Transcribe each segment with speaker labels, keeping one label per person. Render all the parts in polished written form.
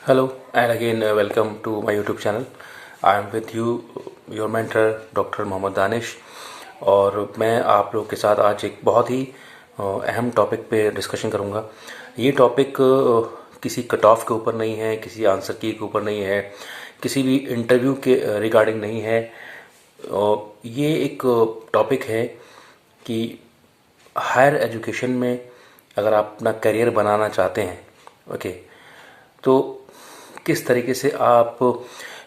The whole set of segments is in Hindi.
Speaker 1: Hello and again welcome to my YouTube channel. I am with you your mentor doctor Mohammad Danish. और मैं आप लोग के साथ आज एक बहुत ही अहम टॉपिक पे डिस्कशन करूँगा। ये टॉपिक किसी कट ऑफ के ऊपर नहीं है, किसी आंसर की के ऊपर नहीं है, किसी भी इंटरव्यू के रिगार्डिंग नहीं है। ये एक टॉपिक है कि हायर एजुकेशन में अगर आप अपना करियर बनाना चाहते हैं, ओके, तो किस तरीके से आप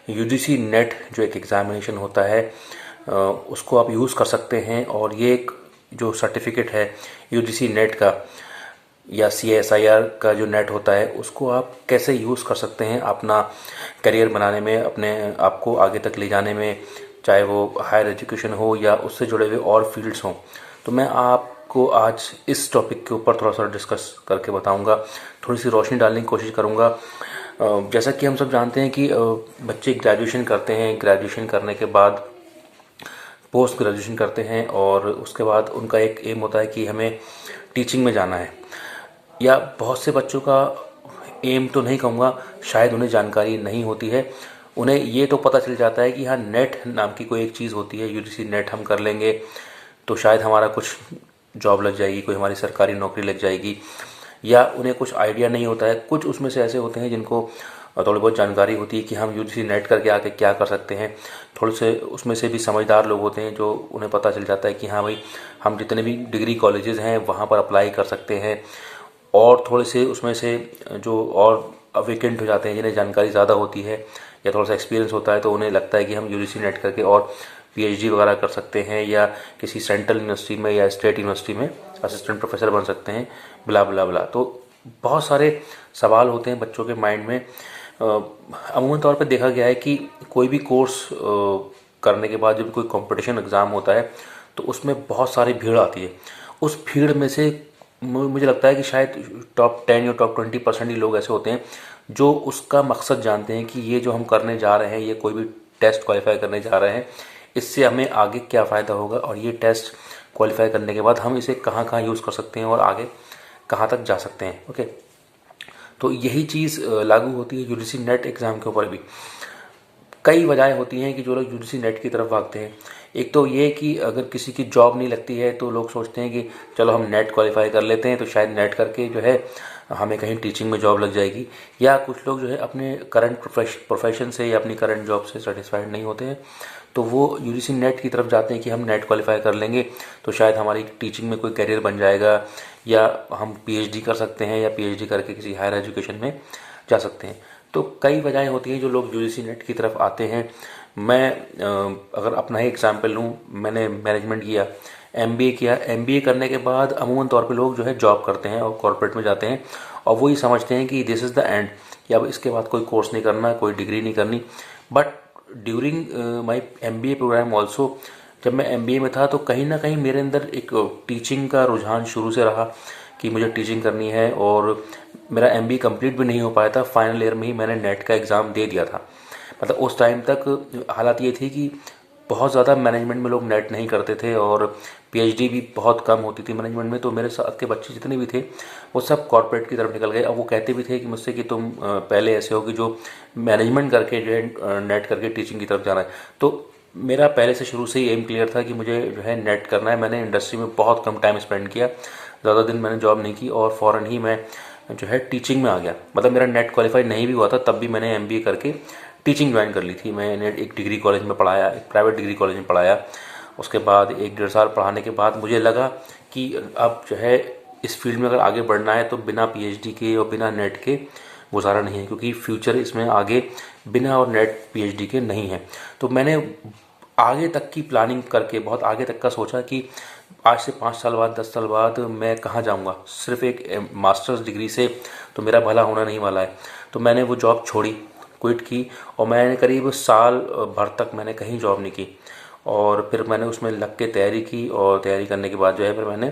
Speaker 1: यूजीसी नेट जो एक एग्ज़ामिनेशन होता है उसको आप यूज़ कर सकते हैं। और ये एक जो सर्टिफिकेट है यूजीसी नेट का या सीएसआईआर का जो नेट होता है उसको आप कैसे यूज़ कर सकते हैं अपना करियर बनाने में, अपने आप को आगे तक ले जाने में, चाहे वो हायर एजुकेशन हो या उससे जुड़े हुए और फील्ड्स हों। तो मैं आपको आज इस टॉपिक के ऊपर थोड़ा सा डिस्कस करके बताऊंगा, थोड़ी सी रोशनी डालने की कोशिश करूंगा। जैसा कि हम सब जानते हैं कि बच्चे ग्रेजुएशन करते हैं, ग्रेजुएशन करने के बाद पोस्ट ग्रेजुएशन करते हैं और उसके बाद उनका एक एम होता है कि हमें टीचिंग में जाना है। या बहुत से बच्चों का एम तो नहीं कहूँगा, शायद उन्हें जानकारी नहीं होती है। उन्हें ये तो पता चल जाता है कि हाँ, नेट नाम की कोई एक चीज़ होती है, यूजीसी नेट हम कर लेंगे तो शायद हमारा कुछ जॉब लग जाएगी, कोई हमारी सरकारी नौकरी लग जाएगी। या उन्हें कुछ आइडिया नहीं होता है। कुछ उसमें से ऐसे होते हैं जिनको थोड़ी बहुत जानकारी होती है कि हम यूजीसी नेट करके आके क्या कर सकते हैं। थोड़े से उसमें से भी समझदार लोग होते हैं जो उन्हें पता चल जाता है कि हाँ भाई, हम जितने भी डिग्री कॉलेजेस हैं वहाँ पर अप्लाई कर सकते हैं। और थोड़े से उसमें से जो और वेकेंट हो जाते हैं, जिन्हें जानकारी ज़्यादा होती है या थोड़ा सा एक्सपीरियंस होता है, तो उन्हें लगता है कि हम यूजीसी नेट करके और पीएचडी वगैरह कर सकते हैं या किसी सेंट्रल यूनिवर्सिटी में या स्टेट यूनिवर्सिटी में असिस्टेंट प्रोफेसर बन सकते हैं, ब्ला ब्ला ब्ला। तो बहुत सारे सवाल होते हैं बच्चों के माइंड में। अमूमन तौर पर देखा गया है कि कोई भी कोर्स करने के बाद जब कोई कंपटीशन एग्ज़ाम होता है तो उसमें बहुत सारी भीड़ आती है। उस भीड़ में से मुझे लगता है कि शायद टॉप 10 या टॉप 20% ही लोग ऐसे होते हैं जो उसका मकसद जानते हैं कि ये जो हम करने जा रहे हैं, ये कोई भी टेस्ट क्वालिफाई करने जा रहे हैं, इससे हमें आगे क्या फ़ायदा होगा और ये टेस्ट क्वालिफाई करने के बाद हम इसे कहाँ कहाँ यूज़ कर सकते हैं और आगे कहाँ तक जा सकते हैं। ओके, तो यही चीज़ लागू होती है यूजीसी नेट एग्ज़ाम के ऊपर भी। कई वजहें होती हैं कि जो लोग यूजीसी नेट की तरफ भागते हैं। एक तो ये कि अगर किसी की जॉब नहीं लगती है तो लोग सोचते हैं कि चलो हम नेट क्वालिफाई कर लेते हैं तो शायद नेट करके जो है हमें कहीं टीचिंग में जॉब लग जाएगी। या कुछ लोग जो है अपने करंट प्रोफेशन से या अपनी करंट जॉब से सेटिस्फाइड नहीं होते हैं तो वो यूजीसी नेट की तरफ जाते हैं कि हम नेट क्वालिफाई कर लेंगे तो शायद हमारी टीचिंग में कोई करियर बन जाएगा या हम पीएचडी कर सकते हैं या पीएचडी करके किसी हायर एजुकेशन में जा सकते हैं। तो कई वजहें होती हैं जो लोग यूजीसी नेट की तरफ आते हैं। मैं अगर अपना ही एग्जाम्पल लूँ, मैंने मैनेजमेंट किया, एमबीए किया। एमबीए करने के बाद अमूमन तौर पे लोग जो है जॉब करते हैं और कॉर्पोरेट में जाते हैं और वो ही समझते हैं कि दिस इज़ द एंड, कि अब इसके बाद कोई कोर्स नहीं करना, कोई डिग्री नहीं करनी। But during my MBA program also, जब मैं एमबीए में था तो कहीं ना कहीं मेरे अंदर एक टीचिंग का रुझान शुरू से रहा कि मुझे टीचिंग करनी है। और मेरा एमबीए कंप्लीट भी नहीं हो पाया था, फाइनल ईयर में ही मैंने नेट का एग्ज़ाम दे दिया था। मतलब उस टाइम तक हालात ये थी कि बहुत ज़्यादा मैनेजमेंट में लोग नेट नहीं करते थे और पीएचडी भी बहुत कम होती थी मैनेजमेंट में। तो मेरे साथ के बच्चे जितने भी थे वो सब कॉर्पोरेट की तरफ निकल गए। अब वो कहते भी थे कि मुझसे कि तुम पहले ऐसे हो कि जो मैनेजमेंट करके जो है नेट करके टीचिंग की तरफ जाना है। तो मेरा पहले से शुरू से ही एम क्लियर था कि मुझे जो है नेट करना है। मैंने इंडस्ट्री में बहुत कम टाइम स्पेंड किया, ज़्यादा दिन मैंने जॉब नहीं की और फ़ौरन ही मैं जो है टीचिंग में आ गया। मतलब मेरा नेट क्वालिफाई नहीं भी हुआ था तब भी मैंने एमबीए करके टीचिंग ज्वाइन कर ली थी। मैंने एक डिग्री कॉलेज में पढ़ाया, एक प्राइवेट डिग्री कॉलेज में पढ़ाया। उसके बाद 1-1.5 साल पढ़ाने के बाद मुझे लगा कि अब जो है इस फील्ड में अगर आगे बढ़ना है तो बिना पीएचडी के और बिना नेट के गुजारा नहीं है, क्योंकि फ्यूचर इसमें आगे बिना और नेट पीएचडी के नहीं है। तो मैंने आगे तक की प्लानिंग करके बहुत आगे तक का सोचा कि आज से 5 साल बाद, 10 साल बाद मैं कहाँ जाऊँगा। सिर्फ एक मास्टर्स डिग्री से तो मेरा भला होना नहीं वाला है। तो मैंने वो जॉब छोड़ी, क्विट की और मैंने करीब साल भर तक मैंने कहीं जॉब नहीं की। और फिर मैंने उसमें लग के तैयारी की और तैयारी करने के बाद जो है फिर मैंने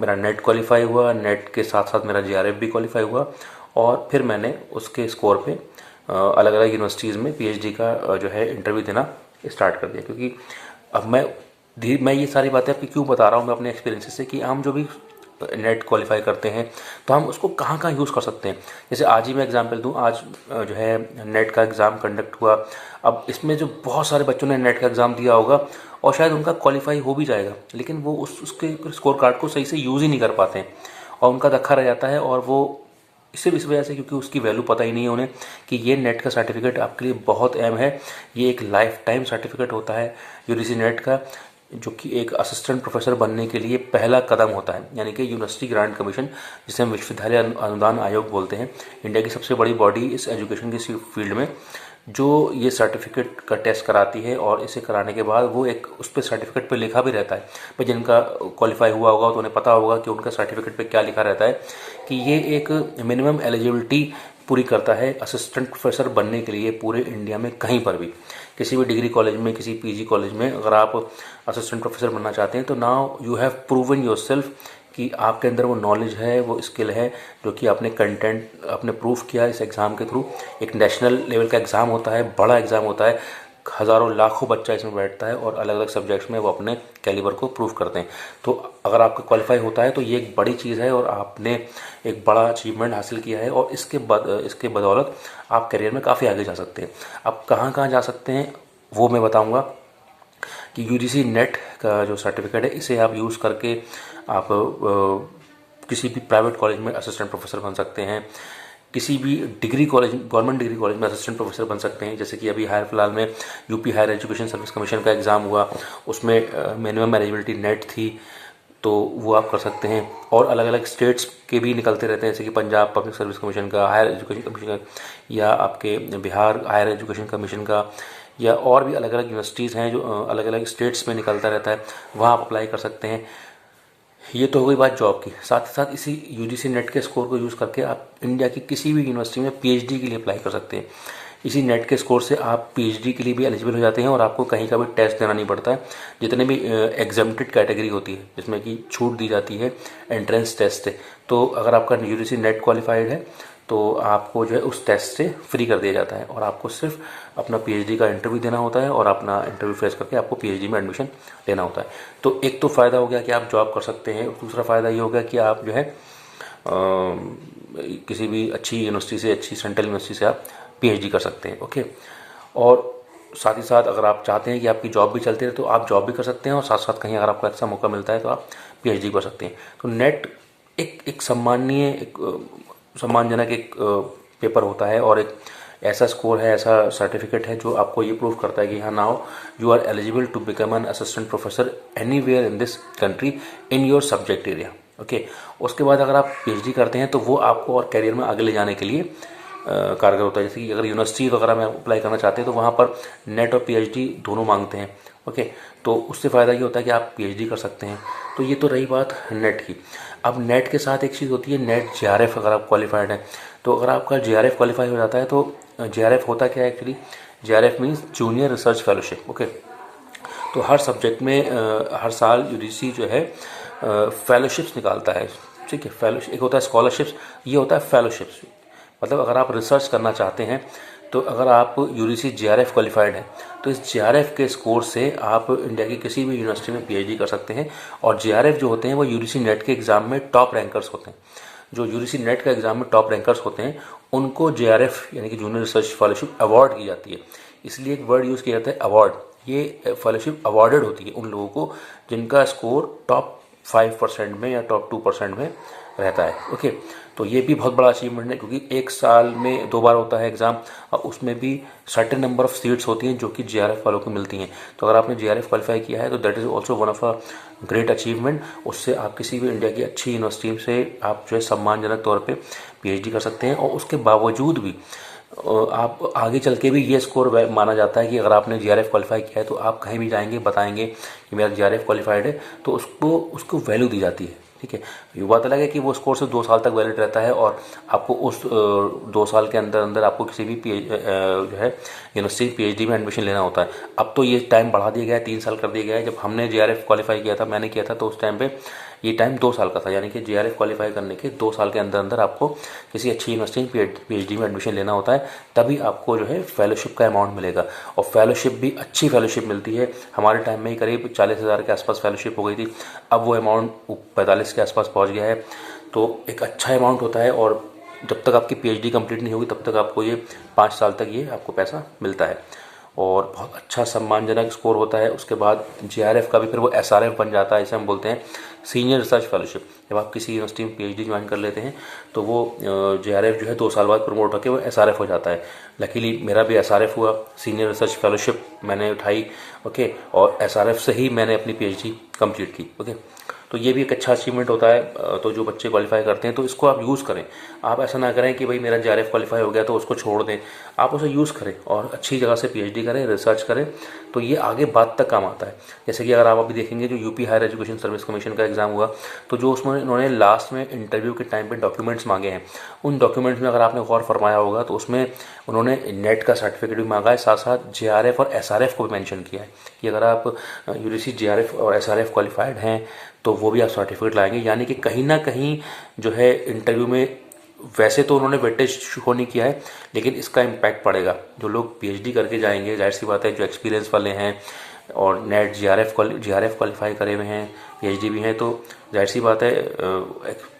Speaker 1: मेरा नेट क्वालिफाई हुआ, नेट के साथ साथ मेरा जीआरएफ भी क्वालिफाई हुआ। और फिर मैंने उसके स्कोर पे अलग अलग यूनिवर्सिटीज़ में पीएचडी का जो है इंटरव्यू देना स्टार्ट कर दिया। क्योंकि अब मैं ये सारी बातें आपको क्यों बता रहा हूँ, मैं अपने एक्सपीरियंसेस से, कि हम जो भी नेट क्वालिफाई करते हैं तो हम उसको कहाँ कहाँ यूज़ कर सकते हैं। जैसे आज ही मैं एग्जांपल दूं, आज जो है नेट का एग्ज़ाम कंडक्ट हुआ। अब इसमें जो बहुत सारे बच्चों ने नेट का एग्ज़ाम दिया होगा और शायद उनका क्वालिफाई हो भी जाएगा, लेकिन वो उसके स्कोर कार्ड को सही से यूज़ ही नहीं कर पाते हैं और उनका धक्का रह जाता है। और वो सिर्फ इस वजह से क्योंकि उसकी वैल्यू पता ही नहीं है उन्हें कि ये नेट का सर्टिफिकेट आपके लिए बहुत अहम है। ये एक लाइफ टाइम सर्टिफिकेट होता है यूजीसी नेट का, जो कि एक असिस्टेंट प्रोफेसर बनने के लिए पहला कदम होता है। यानी कि यूनिवर्सिटी ग्रांट कमीशन, जिसे हम विश्वविद्यालय अनुदान आयोग बोलते हैं, इंडिया की सबसे बड़ी बॉडी इस एजुकेशन की फील्ड में, जो ये सर्टिफिकेट का टेस्ट कराती है। और इसे कराने के बाद वो एक उस पर सर्टिफिकेट पे लिखा भी रहता है। भाई जिनका क्वालिफाई हुआ होगा तो उन्हें पता होगा कि उनका सर्टिफिकेट पे क्या लिखा रहता है कि ये एक मिनिमम एलिजिबिलिटी पूरी करता है असिस्टेंट प्रोफेसर बनने के लिए पूरे इंडिया में कहीं पर भी। किसी भी डिग्री कॉलेज में, किसी पीजी कॉलेज में अगर आप असिस्टेंट प्रोफेसर बनना चाहते हैं तो now you have proven your self कि आपके अंदर वो नॉलेज है, वो स्किल है, जो कि आपने कंटेंट आपने प्रूफ किया इस एग्ज़ाम के थ्रू। एक नेशनल लेवल का एग्ज़ाम होता है, बड़ा एग्ज़ाम होता है, हज़ारों लाखों बच्चा इसमें बैठता है और अलग अलग सब्जेक्ट्स में वो अपने कैलिबर को प्रूव करते हैं। तो अगर आपका क्वालिफाई होता है तो ये एक बड़ी चीज़ है और आपने एक बड़ा अचीवमेंट हासिल किया है और इसके बदौलत आप करियर में काफ़ी आगे जा सकते हैं। आप कहाँ कहाँ जा सकते हैं वो मैं बताऊँगा कि यूजीसी नेट का जो सर्टिफिकेट है इसे आप यूज़ करके आप किसी भी प्राइवेट कॉलेज में असिस्टेंट प्रोफेसर बन सकते हैं। किसी भी degree college, government degree college में असिस्टेंट प्रोफेसर बन सकते हैं। जैसे कि अभी हाल फिलहाल में UP higher education service commission का एग्ज़ाम हुआ, उसमें मिनिमम एलिजिबिलिटी नेट थी, तो वो आप कर सकते हैं। और अलग अलग स्टेट्स के भी निकलते रहते हैं, जैसे कि पंजाब पब्लिक सर्विस कमीशन का, हायर एजुकेशन कमीशन का, या आपके बिहार हायर एजुकेशन कमीशन का, या और भी अलग अलग यूनिवर्सिटीज़ हैं जो अलग अलग स्टेट्स में निकलता रहता है, वहाँ आप अप्लाई कर सकते हैं। ये तो हो गई बात जॉब की। साथ ही साथ इसी यूजीसी नेट के स्कोर को यूज़ करके आप इंडिया की किसी भी यूनिवर्सिटी में पीएचडी के लिए अप्लाई कर सकते हैं। इसी नेट के स्कोर से आप पीएचडी के लिए भी एलिजिबल हो जाते हैं और आपको कहीं का भी टेस्ट देना नहीं पड़ता है। जितने भी एग्जाम्प्टेड कैटेगरी होती है जिसमें कि छूट दी जाती है एंट्रेंस टेस्ट से, तो अगर आपका यूजीसी नेट क्वालिफाइड है तो आपको जो है उस टेस्ट से फ्री कर दिया जाता है और आपको सिर्फ अपना पीएचडी का इंटरव्यू देना होता है और अपना इंटरव्यू फेस करके आपको पीएचडी में एडमिशन लेना होता है। तो एक तो फ़ायदा हो गया कि आप जॉब कर सकते हैं, दूसरा फ़ायदा ये हो गया कि आप जो है किसी भी अच्छी यूनिवर्सिटी से, अच्छी सेंट्रल यूनिवर्सिटी से आप पीएचडी कर सकते हैं। ओके, और साथ ही साथ अगर आप चाहते हैं कि आपकी जॉब भी चलती रहे तो आप जॉब भी कर सकते हैं और साथ साथ कहीं अगर आपको ऐसा मौका मिलता है तो आप पीएचडी कर सकते हैं। तो नेट एक सम्मानजनक एक पेपर होता है और एक ऐसा स्कोर है, ऐसा सर्टिफिकेट है जो आपको ये प्रूव करता है कि हाँ now you are eligible to become an assistant professor anywhere in this country in your subject area. Okay, उसके बाद अगर आप पीएचडी करते हैं तो वो आपको और करियर में आगे ले जाने के लिए कारगर होता है। जैसे कि अगर यूनिवर्सिटी वगैरह में अप्लाई करना चाहते हैं तो वहाँ पर नेट और पीएचडी दोनों मांगते हैं। ओके, तो उससे फ़ायदा ये होता है कि आप पीएचडी कर सकते हैं। तो ये तो रही बात नेट की। अब नेट के साथ एक चीज़ होती है नेट जेआरएफ, अगर आप क्वालिफाइड हैं तो अगर आपका जेआरएफ क्वालिफाई हो जाता है तो जेआरएफ होता क्या है actually, JRF means junior research fellowship. Okay, तो हर सब्जेक्ट में हर साल यूजीसी जो है फेलोशिप्स निकालता है। ठीक है, फेलोशिप एक होता है स्कॉलरशिप्स, ये होता है फेलोशिप्स। मतलब अगर आप रिसर्च करना चाहते हैं तो अगर आप यूजीसी जेआरएफ क्वालिफाइड हैं तो इस जेआरएफ के स्कोर से आप इंडिया की किसी भी यूनिवर्सिटी में पीएचडी कर सकते हैं। और जेआरएफ जो होते हैं वो यूजीसी नेट के एग्ज़ाम में टॉप रैंकर्स होते हैं। जो यूजीसी नेट का एग्ज़ाम में टॉप रैंकर्स होते हैं उनको जेआरएफ यानी कि जूनियर रिसर्च फेलोशिप अवार्ड की जाती है। इसलिए एक वर्ड यूज़ किया जाता है अवार्ड। ये फेलोशिप अवार्डेड होती है उन लोगों को जिनका स्कोर टॉप 5% में या टॉप 2% में रहता है। ओके, तो ये भी बहुत बड़ा अचीवमेंट है क्योंकि एक साल में 2 बार होता है एग्ज़ाम और उसमें भी सर्टेन नंबर ऑफ सीट्स होती हैं जो कि जेआरएफ वालों को मिलती हैं। तो अगर आपने जेआरएफ क्वालिफाई किया है तो that is also one of a great achievement. उससे आप किसी भी इंडिया की अच्छी यूनिवर्सिटी से आप जो है सम्मानजनक तौर पर पीएचडी कर सकते हैं और उसके बावजूद भी आप आगे चल के भी ये स्कोर माना जाता है कि अगर आपने जेआरएफ क्वालिफाई किया है तो आप कहीं भी जाएंगे बताएंगे कि मेरा जेआरएफ क्वालिफाइड है तो उसको वैल्यू दी जाती है। ठीक है, ये बात अलग है कि वो स्कोर से 2 साल तक वैलिड रहता है और आपको उस 2 साल के अंदर अंदर आपको किसी भी जो है यूनिवर्सिटी पीएचडी में एडमिशन लेना होता है। अब तो ये टाइम बढ़ा दिया गया है, 3 साल कर दिया गया है। जब हमने जेआरएफ क्वालिफाई किया था, मैंने किया था, तो उस टाइम पे ये टाइम 2 साल का था, यानी कि JRF क्वालिफाई करने के 2 साल के अंदर अंदर आपको किसी अच्छी यूनिवर्सिटी में PhD में एडमिशन लेना होता है, तभी आपको जो है फेलोशिप का अमाउंट मिलेगा। और फेलोशिप भी अच्छी फेलोशिप मिलती है। हमारे टाइम में ही करीब 40,000 के आसपास फेलोशिप हो गई थी, अब वो अमाउंट 45 के आसपास पहुँच गया है। तो एक अच्छा अमाउंट होता है, और जब तक आपकी PhD कंप्लीट नहीं होगी तब तक आपको ये 5 साल तक ये आपको पैसा मिलता है, और बहुत अच्छा सम्मानजनक स्कोर होता है। उसके बाद JRF का भी फिर वो SRF बन जाता है, इसे हम बोलते हैं सीनियर रिसर्च फेलोशिप। जब आप किसी यूनिवर्सिटी में PhD ज्वाइन कर लेते हैं तो वो JRF जो है 2 साल बाद प्रमोट होकर वो SRF हो जाता है। लकीली मेरा भी SRF हुआ, सीनियर रिसर्च फेलोशिप मैंने उठाई, ओके, और SRF से ही मैंने अपनी PhD कंप्लीट की, ओके। तो ये भी एक अच्छा अचीवमेंट होता है। तो जो बच्चे क्वालिफाई करते हैं तो इसको आप यूज़ करें। आप ऐसा ना करें कि भाई मेरा JRF क्वालिफाई हो गया तो उसको छोड़ दें, आप उसे यूज़ करें और अच्छी जगह से PhD करें, रिसर्च करें, तो ये आगे बाद तक काम आता है। जैसे कि अगर आप अभी देखेंगे जो UP higher education service commission का एग्ज़ाम हुआ, तो जो उसमें उन्होंने लास्ट में इंटरव्यू के टाइम पे डॉक्यूमेंट्स मांगे हैं, उन डॉक्यूमेंट्स में अगर आपने गौर फरमाया होगा तो उसमें उन्होंने नेट का सर्टिफिकेट भी मांगा है, साथ साथ JRF और SRF को भी मेंशन किया है कि अगर आप UGC JRF और SRF क्वालिफाइड हैं तो वो भी आप सर्टिफिकेट लाएंगे। यानी कि कहीं ना कहीं जो है इंटरव्यू में, वैसे तो उन्होंने वेटेज शो नहीं किया है, लेकिन इसका इम्पैक्ट पड़ेगा। जो लोग PhD करके जाएंगे, जाहिर सी बात है जो एक्सपीरियंस वाले हैं और नेट JRF क्वालिफाई करे हुए हैं, PhD भी हैं, तो जाहिर सी बात है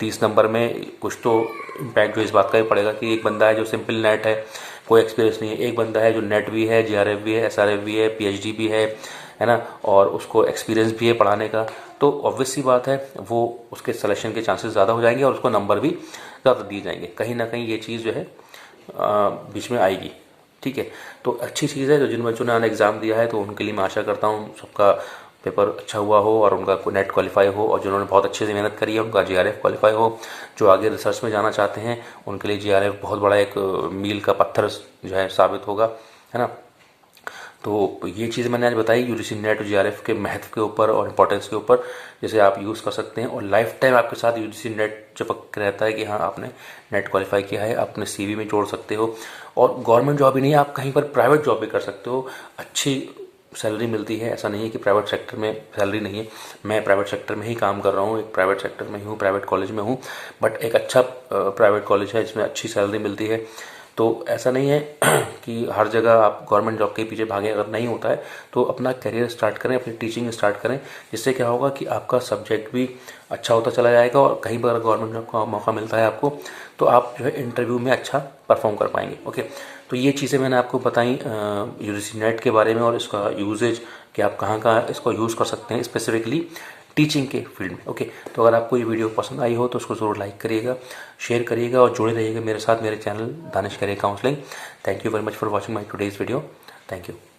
Speaker 1: 30 नंबर में कुछ तो इम्पैक्ट जो इस बात का भी पड़ेगा कि एक बंदा है जो सिंपल नेट है, कोई एक्सपीरियंस नहीं है, एक बंदा है जो नेट भी है, JRF भी है, SRF भी है, PhD भी है ना, और उसको एक्सपीरियंस भी है पढ़ाने का। तो ऑब्वियस सी बात है वो उसके सिलेक्शन के चांसेस ज़्यादा हो जाएंगे और उसको नंबर भी ज़्यादा दिए जाएंगे। कहीं ना कहीं ये चीज़ जो है बीच में आएगी, ठीक है। तो अच्छी चीज़ है। जो जिन बच्चों ने एग्ज़ाम दिया है तो उनके लिए मैं आशा करता हूँ सबका पेपर अच्छा हुआ हो और उनका नेट क्वालिफाई हो, और जिन्होंने बहुत अच्छे से मेहनत करी है उनका JRF क्वालिफाई हो। जो आगे रिसर्च में जाना चाहते हैं उनके लिए JRF बहुत बड़ा एक मील का पत्थर जो है साबित होगा, है ना। तो ये चीज़ मैंने आज बताई UGC नेट और JRF के महत्व के ऊपर और इम्पोर्टेंस के ऊपर, जिसे आप यूज़ कर सकते हैं और लाइफ टाइम आपके साथ UGC नेट चिपक रहता है कि हाँ आपने नेट क्वालिफाई किया है, अपने CV में जोड़ सकते हो। और गवर्नमेंट जॉब ही नहीं, आप कहीं पर प्राइवेट जॉब भी कर सकते हो, अच्छी सैलरी मिलती है। ऐसा नहीं है कि प्राइवेट सेक्टर में सैलरी नहीं है, मैं प्राइवेट सेक्टर में ही काम कर रहा हूँ, एक प्राइवेट सेक्टर में हूँ, प्राइवेट कॉलेज में हूँ, बट एक अच्छा प्राइवेट कॉलेज है जिसमें अच्छी सैलरी मिलती है। तो ऐसा नहीं है कि हर जगह आप गवर्नमेंट जॉब के पीछे भागें, अगर नहीं होता है तो अपना करियर स्टार्ट करें, अपनी टीचिंग स्टार्ट करें, जिससे क्या होगा कि आपका सब्जेक्ट भी अच्छा होता चला जाएगा और कहीं पर अगर गवर्नमेंट जॉब का मौका मिलता है आपको तो आप जो है इंटरव्यू में अच्छा परफॉर्म कर पाएंगे, ओके। तो ये चीज़ें मैंने आपको बताई UGC नेट के बारे में और इसका यूजेज कि आप कहाँ कहाँ इसको यूज़ कर सकते हैं स्पेसिफिकली टीचिंग के फील्ड में, ओके। तो अगर आपको ये वीडियो पसंद आई हो तो उसको ज़रूर लाइक करिएगा, शेयर करिएगा और जुड़े रहिएगा मेरे साथ, मेरे channel Danish career counselling. Thank you very much for watching my today's video. Thank you.